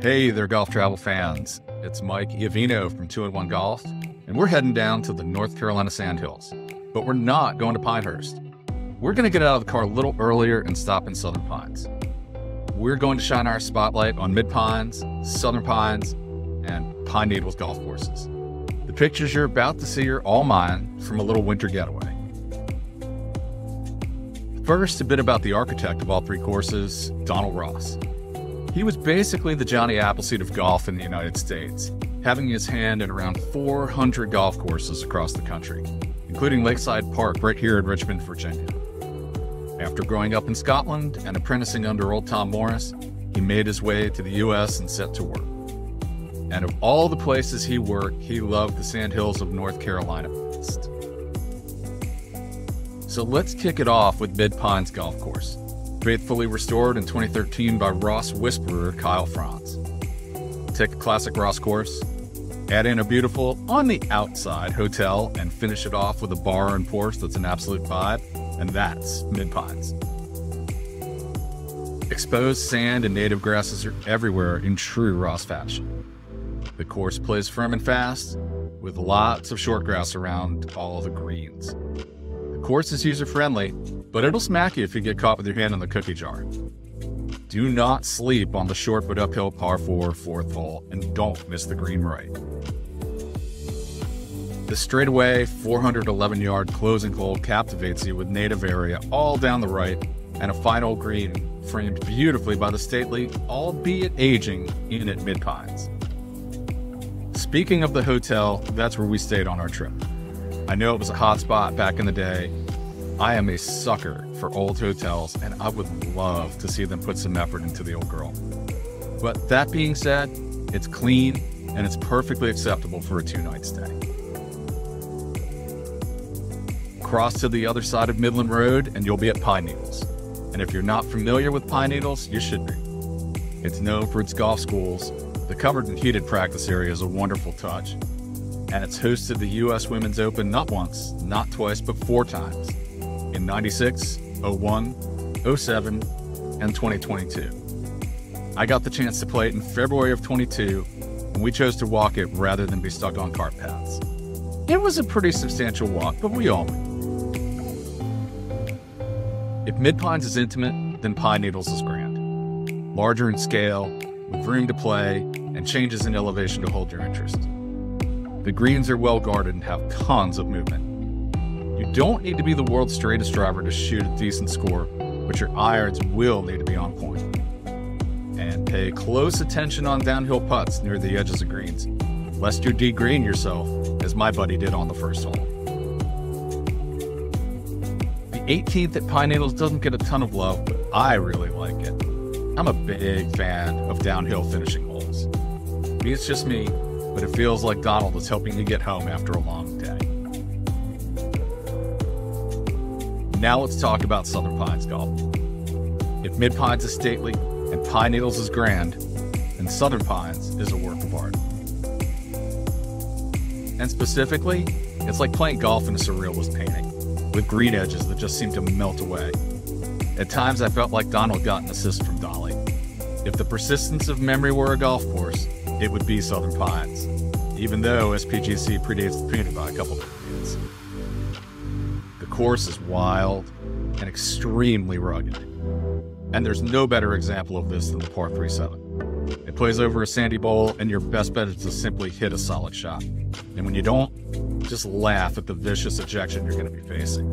Hey there, golf travel fans. It's Mike Iovino from 2-in-1 Golf, and we're heading down to the North Carolina Sandhills. But we're not going to Pinehurst. We're going to get out of the car a little earlier and stop in Southern Pines. We're going to shine our spotlight on Mid Pines, Southern Pines, and Pine Needles golf courses. The pictures you're about to see are all mine from a little winter getaway. First, a bit about the architect of all three courses, Donald Ross. He was basically the Johnny Appleseed of golf in the United States, having his hand in around 400 golf courses across the country, including Lakeside Park right here in Richmond, Virginia. After growing up in Scotland and apprenticing under old Tom Morris, he made his way to the U.S. and set to work. And of all the places he worked, he loved the Sandhills of North Carolina best. So let's kick it off with Mid Pines Golf Course, faithfully restored in 2013 by Ross whisperer Kyle Franz. Take a classic Ross course, add in a beautiful, on the outside, hotel, and finish it off with a bar and porch that's an absolute vibe, and that's Mid Pines. Exposed sand and native grasses are everywhere in true Ross fashion. The course plays firm and fast, with lots of short grass around all the greens. The course is user-friendly, but it'll smack you if you get caught with your hand in the cookie jar. Do not sleep on the short but uphill par 4 fourth hole, and don't miss the green right. The straightaway 411-yard closing hole captivates you with native area all down the right and a final green framed beautifully by the stately, albeit aging, Inn at Mid Pines. Speaking of the hotel, that's where we stayed on our trip. I know it was a hot spot back in the day. I am a sucker for old hotels, and I would love to see them put some effort into the old girl. But that being said, it's clean and it's perfectly acceptable for a 2-night stay. Cross to the other side of Midland Road and you'll be at Pine Needles. And if you're not familiar with Pine Needles, you should be. It's known for its golf schools. The covered and heated practice area is a wonderful touch. And it's hosted the U.S. Women's Open not once, not twice, but 4 times. In 96, 01, 07, and 2022. I got the chance to play it in February of 22, and we chose to walk it rather than be stuck on cart paths. It was a pretty substantial walk, but we all went. If Mid Pines is intimate, then Pine Needles is grand. Larger in scale, with room to play, and changes in elevation to hold your interest. The greens are well guarded and have tons of movement. You don't need to be the world's straightest driver to shoot a decent score, but your irons will need to be on point. And pay close attention on downhill putts near the edges of greens, lest you degreen yourself, as my buddy did on the first hole. The 18th at Pine Needles doesn't get a ton of love, but I really like it. I'm a big fan of downhill finishing holes. Maybe it's just me, but it feels like Donald is helping you get home after a long day. Now let's talk about Southern Pines golf. If Mid Pines is stately and Pine Needles is grand, then Southern Pines is a work of art. And specifically, it's like playing golf in a surrealist painting, with green edges that just seem to melt away. At times I felt like Donald got an assist from Dolly. If the persistence of memory were a golf course, it would be Southern Pines, even though SPGC predates the painting by a couple of decades. The course is wild and extremely rugged, and there's no better example of this than the par 3-7. It plays over a sandy bowl, and your best bet is to simply hit a solid shot. And when you don't, just laugh at the vicious ejection you're going to be facing.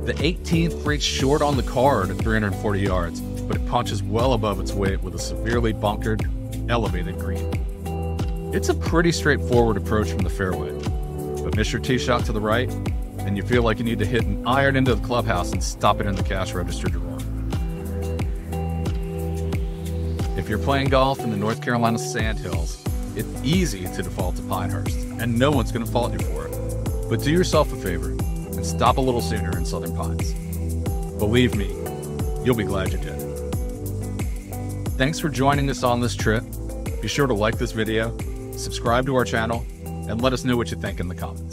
The 18th reached short on the card at 340 yards, but it punches well above its weight with a severely bunkered, elevated green. It's a pretty straightforward approach from the fairway, but miss your tee shot to the right, and you feel like you need to hit an iron into the clubhouse and stop it in the cash register drawer. If you're playing golf in the North Carolina Sandhills, it's easy to default to Pinehurst, and no one's going to fault you for it. But do yourself a favor and stop a little sooner in Southern Pines. Believe me, you'll be glad you did. Thanks for joining us on this trip. Be sure to like this video, subscribe to our channel, and let us know what you think in the comments.